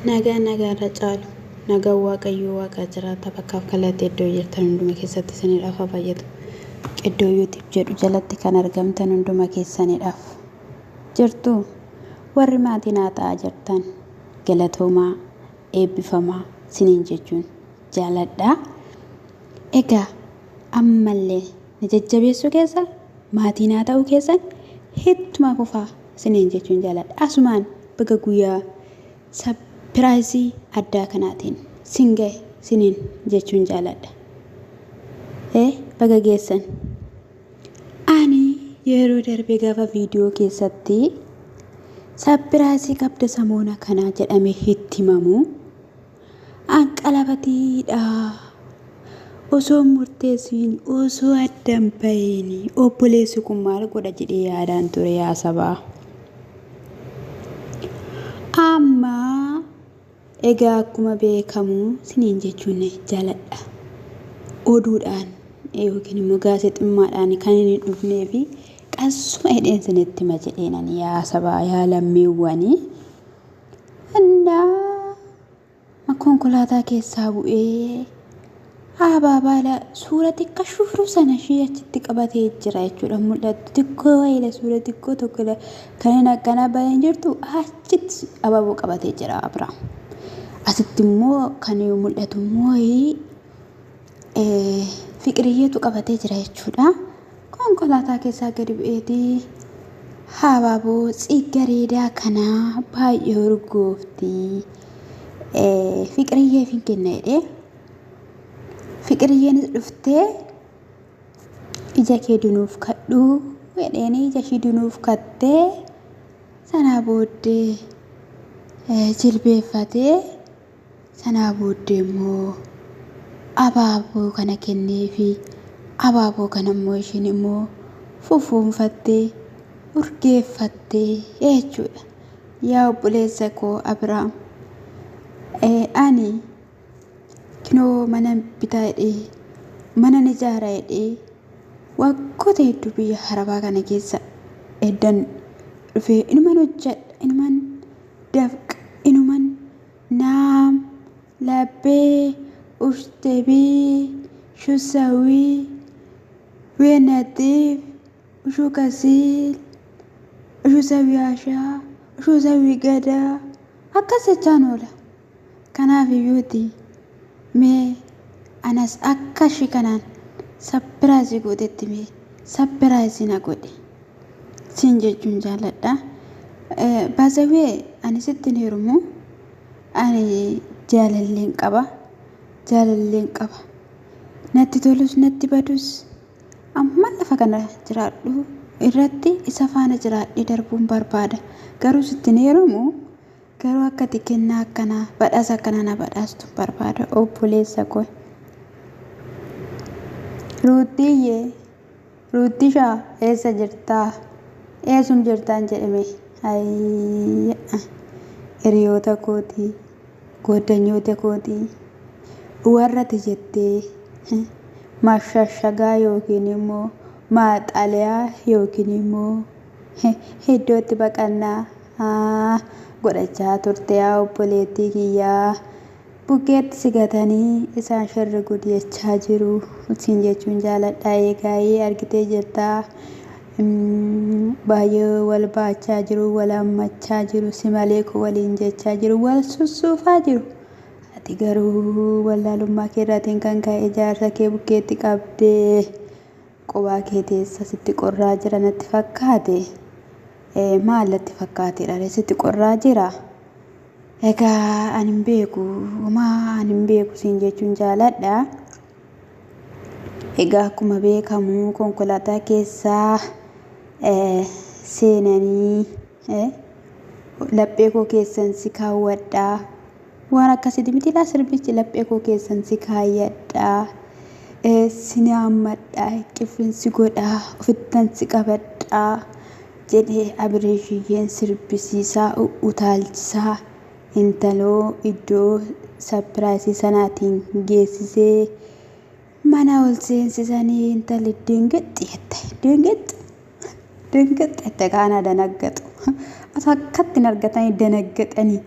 Nagaa nagaarra caalu nagaa waaqayyoo waaqa jiraata bakkaaf kallattii iddoo jirtan hunduma keessatti isiniidhaaf fayyadu. Iddoo yuutiib jedhu jalatti kan argamtan hunduma keessaniidhaaf jirtu warri maatiin haa ta'aa jirtan galatoomaa eebbifamaa siniin jechuun jaaladhaa. Egaa ammallee ni jajjabeessuu keessan maatiin haa ta'uu keessan hedduma fufaa siniin jechuun jaaladha. Asumaan baga guyyaa Piraayisii addaa kanaatiin singae siniin jechuun jaaladha. Baga geessan. Ani yeroo darbee gaafa viidiyoo keessatti Piraayisii qabda samoona kanaa jedhamee itti himamu qalabatiidha. Osoo murteessiin osoo addan bahin obboleessi kun maal godha jedhee yaadaan ture yaa sabaa. Amma egaa akkuma beekamu siniin jechuun jaaladha. Oduudhaan yookiin immoo gaazexummaadhaan kan inni dhufnee fi qasuma hidheen sinitti hima jedheenan yaa sabaa yaa lammiiwwanii. Konkolaataa keessaa bu'ee abaabaala suura xiqqaa shufuru sana ishee achitti qabatee jira jechuudha. Mul'atu xiqqoo wayiila suura xiqqoo tokko kan hin akkana baay'een jirtu achitti abaaboo qabatee jira Abiraam. Asitti immoo kan mul'atu immoo Fiqiriyyeetu qabatee jira jechuudha. Konkolaataa keessaa gadi bu'eetii abaaboo tsigareedaa kana baay'ee urgoofti. Fiqiriyyee fi kenneedhe. Fiqiriyyeen dhuftee ija kee dunuuf kadhu jedheen ija ishii dunuuf kattee sanaa booddee jilbeeffatee sanaa booddee immoo abaaboo kana kennee fi abaaboo kana immoo ishiin immoo fufuunfattee urgeeffattee jechuudha. Yaa obboleessa koo Abiraam, ani kinoo mana bitaa jedhee mana ijaaraa jedhee waggoota hedduu biyya Arabaa kana keessa eddan dhufee inuman hojjedha, inuman dafqa, inuman naam labbee ushtebii shusawii weenatiif ushuu kasiil ushuu sawii ashaa ushuu sawii gadaa akkas jechaan oola. Kanaaf iyyuuti mee anas akka ishii kanaan Piraayisii gootetti mee Piraayisii na godhe siin jechuun jaaladha. Baasawee ani sittin heerumu ani jaalalleen qaba natti tolus natti badus amma lafa kana jiraadhu irratti isa faana jiraadhee darbuun barbaada. Garuu sittin heerumu garuu akka xiqqeennaa akkanaa badhaasa akkanaa na badhaastu barbaada obboleessa koo. Ruutishaa eessa jirtaa? Eessum jirtaan jedhame hiriyoota kootii goddanyoota kootii warrati jettee mashashagaa yookiin immoo maaxaliyaa yookiin immoo iddootti baqannaa godhachaa turte yaa obboleettii kiyyaa. Bukkeetti sigatanii isaan sharri gudiyachaa jiru siin jechuun jaaladha. Egaa argitee jirtaa baay'ee wal baachaa jiru, wal hammachaa jiru, si malee koo waliin jechaa jiru, wal sussuufaa jiru. Ati garuu wallaalummaa keerraatiin kan ka'e jaarsa kee bukkeetti qabdee qophaa kee teessa sitti qorraa jira natti fakkaate. Maal natti fakkaateedha sitti qorraa jira. Egaa ani hin beeku siin jechuun jaaladha. Egaa akkuma beekamu konkolaataa keessaa seenanii laphee koo keessan si kaawwadhaa. Waan akkasitti miti laa sirbichi laphee koo keessan si kaayyadhaa. Si haammadhaa, qilleensi godhaa, ofittan si qabadhaa jedhee Abireeshiyyeen sirbisiisaa utaalchisaa intaloo iddoo Piraayisii sanaatiin geessisee mana ol seensisanii intalli dinqixxette kaana danaggaxu. Akkatti hin argatanii danaggaxanii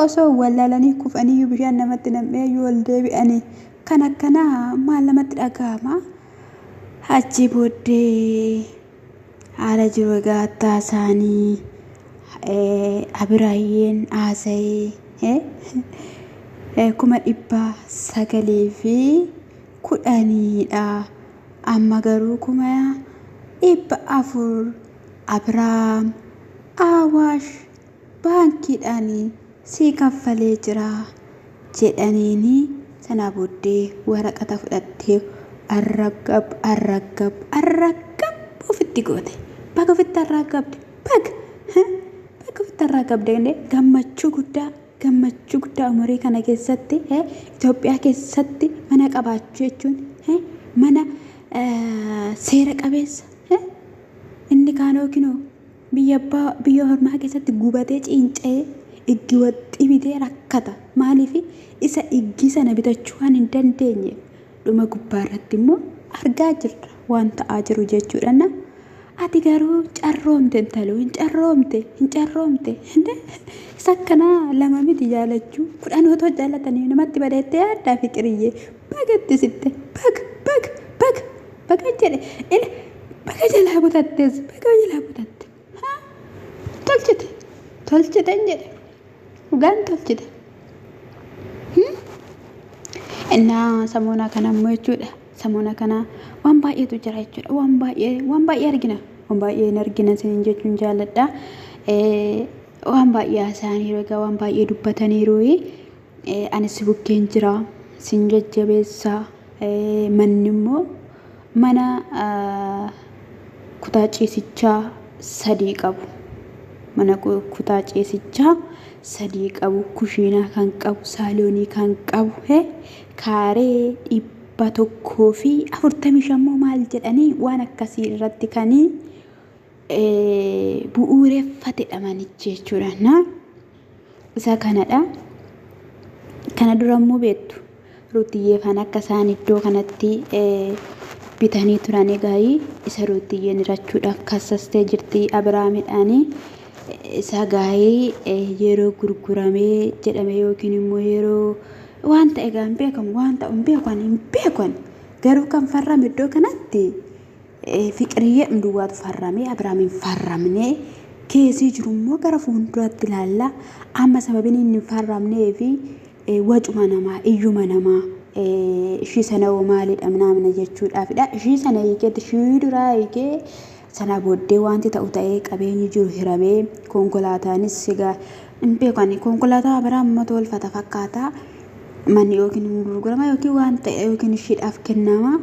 osoo wallaalanii kufanii bishaan namatti nam'ee yoo ol deebi'anii kan akkanaa maal namatti dhaga'ama. Achi booddee haala jiru gaattaa isaanii Abiraayyeen haasa'ee 910 amma garuu 400 Abiraam Awaash baankiidhaan si kaffalee jira jedhaniini sana booddee waraqata fudhattee arragab ofitti goote. Baga ofitti arragabde baga ofitti arragabde gammachuu guddaa umurii kana keessatti Itoophiyaa keessatti mana qabaachuu jechuun mana seera qabeessa inni kaanoo kinoo biyya hormaa keessatti gubatee ciincee iggi waxxii bitee rakkata. Maaliif isa iggi sana bitachuu waan hin dandeenye dhuma gubbaa irratti immoo argaa jirra waan ta'aa jiru jechuudha. Ati garuu carroomte intaloo hin carroomte isa akkanaa lama miti jaalachuu 10 otoo jaalatanii namatti badeettee addaa fiqiriyyee bagatti sitte baga jedhe baga jalaa butattes tolchite jedhe dhugaan tolchite. Innaa samoona kana immoo jechuudha. Samoona kana waan baay'eetu jira jechuudha. Waan baay'ee argina. Waan baay'ee argina sinin jechuun jaaladha. Waan baay'ee haasa'aniiru egaa waan baay'ee dubbataniiru. Anis bukkeen jira sin jajjabeessa. Manni immoo mana kutaa ciisichaa 3 qabu. Mana kutaa ciisichaa 3 qabu. Kushiinaa kan qabu, saaloonii kan qabu, kaaree 145 maal jedhanii waan akkasii irratti kan bu'uureffatedha manichi jechuudha. Isa kanadha. Kana dura immoo beektu Ruutiyyee fan akka isaan iddoo kanatti bitanii turan egaa isa Ruutiyyeen hirachuudhaaf kassastee jirti Abiraamidhaanii. Isa gaa'ee yeroo gurguramee jedhame yookiin immoo yeroo waan ta'e egaa hin beekamu waan ta'u hin beekan garuu kan farrame iddoo kanatti fiqiriyyee duwwaatu farrame Abiraam hin farramne keessii jiru immoo gara fuulduraatti ilaalla. Amma sababiin inni hin farramnee fi wacuma namaa iyyuma namaa ishii sana maalidha namna jechuudhaafidha. Ishii sana hiikeetti ishii duraa hiikee sana booddee wanti ta'u ta'ee qabeenyi jiru hiramee konkolaataanis egaa hin beekan konkolaataa Abiraam uummata walfata fakkaata. Manni yookiin gurgurama yookiin waan ta'e yookiin ishiidhaaf kennama.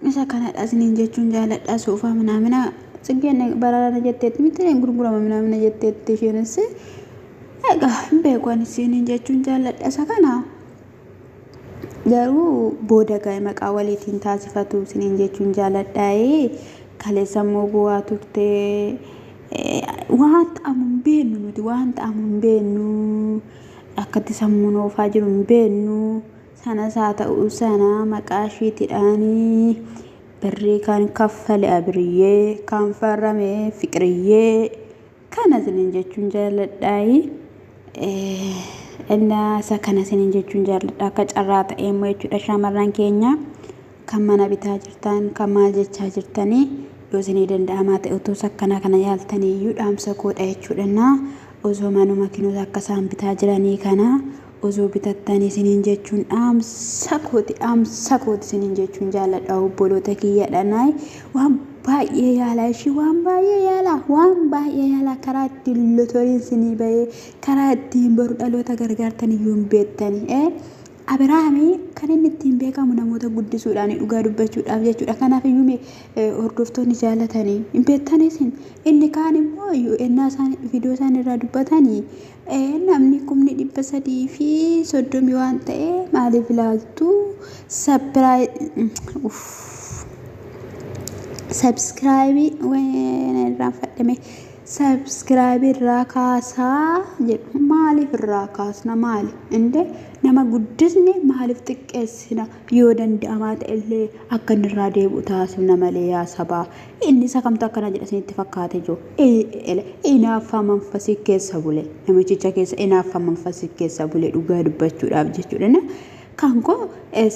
Isa kanadha isiniin jechuun jaaladha. Soofaa manaamina Tsiggeen baraara jetteetti miti gurgurama manaamina jetteetti isheenis egaa hin beekan isiniin jechuun jaaladha. Isa kana garuu booda ga'e maqaa waliitiin taasifatu isiniin jechuun jaaladha. Kaleessa immoo bu'aa turtee waan ta'amu hin beeknu nuti waan ta'amu hin beeknu. Akkatti sammuun oofaa jiru hin beeknu. Sanas haa ta'u sana maqaa ishiitidhaanii birrii kan kaffale Abiriyyee kan farrame Fiqiriyyee kana isiniin jechuun jaaladha. Innaa isa kana isiniin jechuun jaaladha. Akka carraa ta'e immoo jechuudha shamarran keenya kan mana bitaa jirtan kan maal jechaa jirtanii yoo isinii danda'amaa ta'e otoo akkanaa kana yaaltanii iyyuu dhaamsa koodha jechuudha. Osoo manuma kinoota akka isaan bitaa jiranii kana osoo bitattanii isiniin jechuun dhaamsa kooti isiniin jechuun jaaladha. Obboloota kiyyadhanaay waan baay'ee yaalaa ishii waan baay'ee yaalaa karaa ittiin lotoriin isinii bahee karaa ittiin boru dhaloota gargaartan iyyuu hin beektanii. Abiraamii kan inni ittiin beekamu namoota guddisuudhaan dhugaa dubbachuudhaaf jechuudha. Kanaaf iyyuu hordoftoonni jaalatanii hin beektanii inni kaan immoo ennaa isaan viidiyoo isaan irraa dubbatanii namni 330 waan ta'e maaliif ilaaltu subscribe irraa kaasaa jedhu maaliif irraa kaasna maali inde nama guddisne maaliif xiqqeessina yoo danda'amaa ta'ellee akka irraa deebi'u taasifna malee yaa sabaa inni sakamta akkana jedha isinitti fakkaate joo inaafa manfasii keessa bule namichicha keessa inaafa manfasii keessa bule dhugaa dubbachuudhaaf jechuudha kanko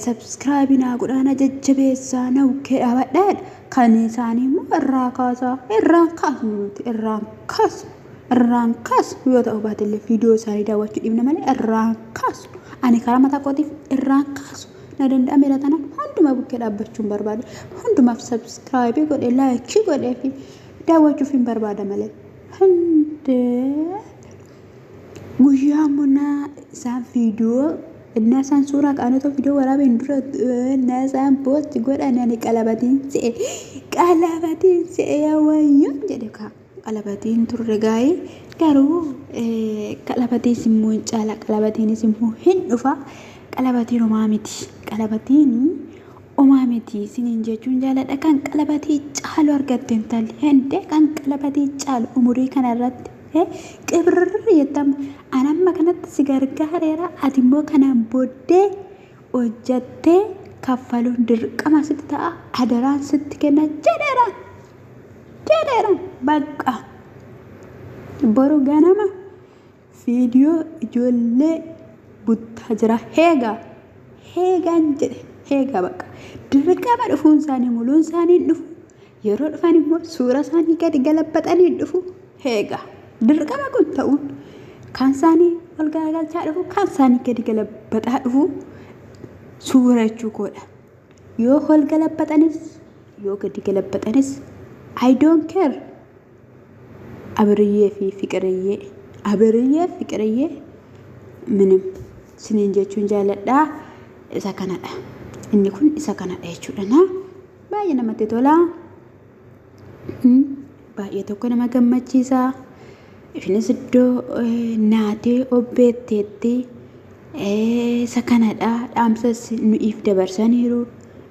subscribe naa godhaana jajjabeessaa na ukkee dhaabadhaan kan isaanii immoo irraa kaasnu nuti irraan kaasnu yoo ta'u baatellee viidiyoo isaanii daawwachuu dhiibna malee irraan kaasnu ani karaa mataa kootiif irraan kaasu na danda'ameera tanaan hunduma bukkee dhaabbachuun barbaade hundumaaf subscribe godhe like godhee fi daawwachuuf hin barbaada malee guyyaa munaa isaan viidiyoo innasaan suuraa qaanota viidiyoo waraabeen dura innasaan post godhanani qalabatiin se'e yaawayyo jedhe ka qalabatiin turre gaa'ee garuu qalabatiin simmoo hin caala qalabatiin simmoo hin dhufa qalabatiin omaa miti siniin jechuun jaaladha kan qalabatii caalu argatte intalli hende kan qalabatii caalu umurii kanarratti qibirri yettama anamma kanatti si gargaareera ati immoo kanaan booddee hojjattee kaffaluun dirqama sitti ta'a adaraan sitti kenna jedheera bakka boru ganama viidiyoo ijoollee buttaa jira heegaan jedhe heegaa bakka dirqama dhufuun isaanii muluun isaanii dhufu yeroo dhufan immoo suura isaanii gadi galabbaxanii dhufu heegaa dirqama kun ta'uun kan isaanii ol garagalchaa dhufu kan isaanii gadi galabbaxaa dhufu suura jechuu koodha yoo ol galabbaxanis yoo gadi galabbaxanis I don't care abiriyyee fi fiqiriyyee minim siniin jechuun jaaladhaa isa kanadha inni kun isa kanadha jechuudha na baay'ee namatti tola baay'ee tokko nama gammachiisa Ifnis iddoo naatee obbeetteetti isa kanadha dhaamsas nu'iif dabarsaniiru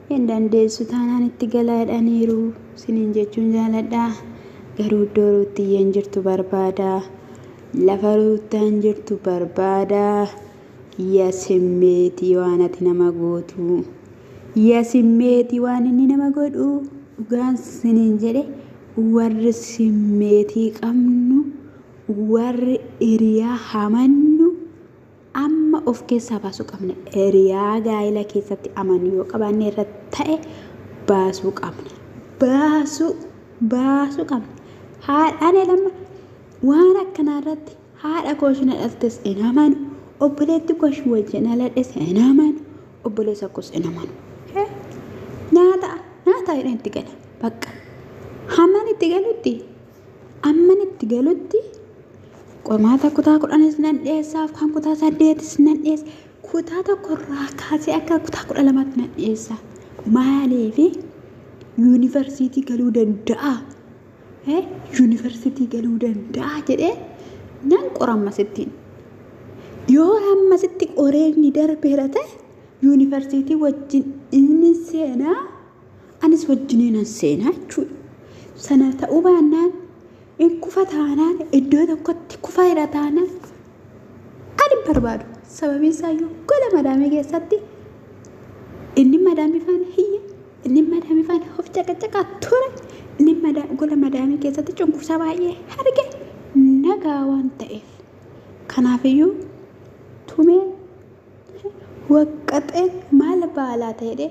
hin dandeessu taanaan itti galaadhaniiru siniin jechuun jaaladha garuu iddoo ruuttiyyeen jirtu barbaada lafa ruuttaan jirtu barbaada yasimmeetii waan ati nama gootu yasimmeetii waan inni nama godhu dhugaan siniin jedhe warri simmeetii qabnu warri hiriyaa hamannu amma of keessaa baasuu qabna hiriyaa gaa'ela keessatti amanu yoo qabaanne irratti ta'e baasuu qabna haadhaan lama waan akkanaa irratti haadha kooshina dhaltes hin amanu obboleetti kooshi wajjin aladhes hin amanu obboleessa koos hin amanu nyaata jedhan itti gala bakka hamman itti galutti qormaata kutaa 10 nan dhiyeessaaf kan kutaa 8 nan dhiyeessa kutaa tokkorraa kaasee akka kutaa 12 nan dhiyeessa maaliif yuunivarsiitii galuu danda'a jedhee nan qorammasittiin yoo hammasitti qoreenni darbeera ta'e yuunivarsiitii wajjin inni seenaa anis wajjiniin nan seenaa jechuudha sana ta'uu baannaan in kufa taanaan iddoo tokkotti kufa hidha taanaan ani barbaadu sababiin isaayyuu gola madaamii keessatti inni madaamii faana hiyya inni madaamii faana of caqacaqaa ture inni gola madaamii keessatti cunqursaa baay'ee arge nagaa waan ta'eef kanaafiyyuu tumee waqqaxeen maal baalaa ta'edhe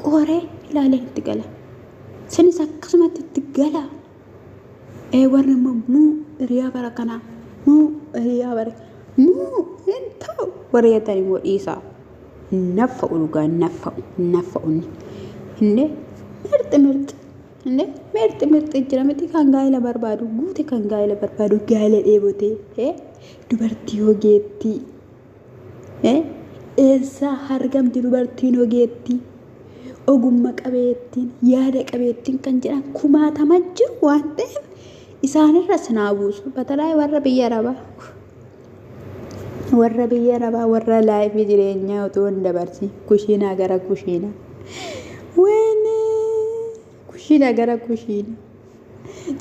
qoree ilaalee itti gala sinis akkasumatti itti gala warri muu hiriyaa bara kanaa muu hin ta'u warri yaaddan immoo dhiisaa naffa'u dhugaa naffa'u inni mirxi jira miti kan gaa'ela barbaadu guute kan gaa'ela barbaadu gaa'ela dheebotee dubartii ogeettii eessaa hargamti dubartiin ogeettii ogummaa qabeettiin yaada qabeettiin kan jedhan kumaatama jiru waan ta'eef isaanirra sinaa buusu batalaa warra biyya rabaa warra laayifii jireenyaa otoo hin dabarsi kushiinaa gara kushiinaa kushiinaa gara kushiinaa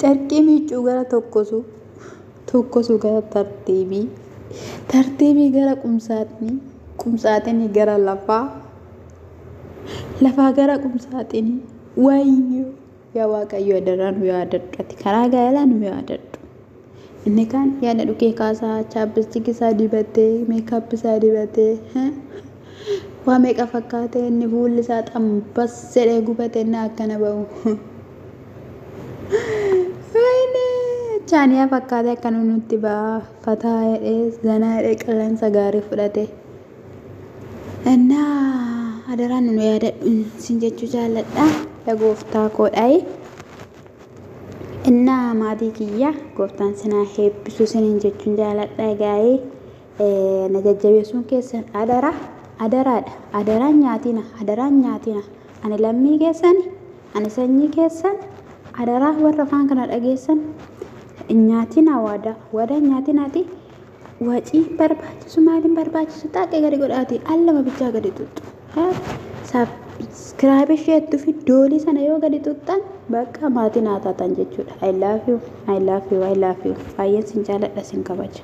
carqii miicuu gara tokkosu gara tartiibii gara qumsaaxinii gara lafaa gara qumsaaxinii wayyoo yaa waaqayyo adaraan nu yaadadhu ati karaa gaa'elaa nu yaadadhu inni kaan yaada dhukee kaasaa chaappistikii isaa dibatee meekaappii isaa dibatee waa meeqa fakkaatee inni fuulli isaa xambas jedhee gubatee inni akkana ba'u chaaniyaa fakkaatee akkana nutti ba'a fataa jedhee zanaa jedhee qilleensa gaarii fudhate innaa adaraan nu yaadadhu sin jechuu jaalladha yaa gooftaa koodhaayi innaa maatii kiyya gooftaan sinaa heebbisu sinin jechuun jaalladha egaa'ee na jajjabeessuun keessan adaraadha adaraan nyaatina ani lammii keessan ani sanyii keessan adaraa warra afaan kana dhageessan nyaatina waada nyaatinaati wacii barbaachisu maaliin barbaachisu taaqee gadi godhaati allama bichaa gadi tuttu sabskiraayib isheettu fi doolii sana yoo gadi tuttan bakka maatiin haa taatan jechuudha I love you baay'een sin jaalladha sin kabaja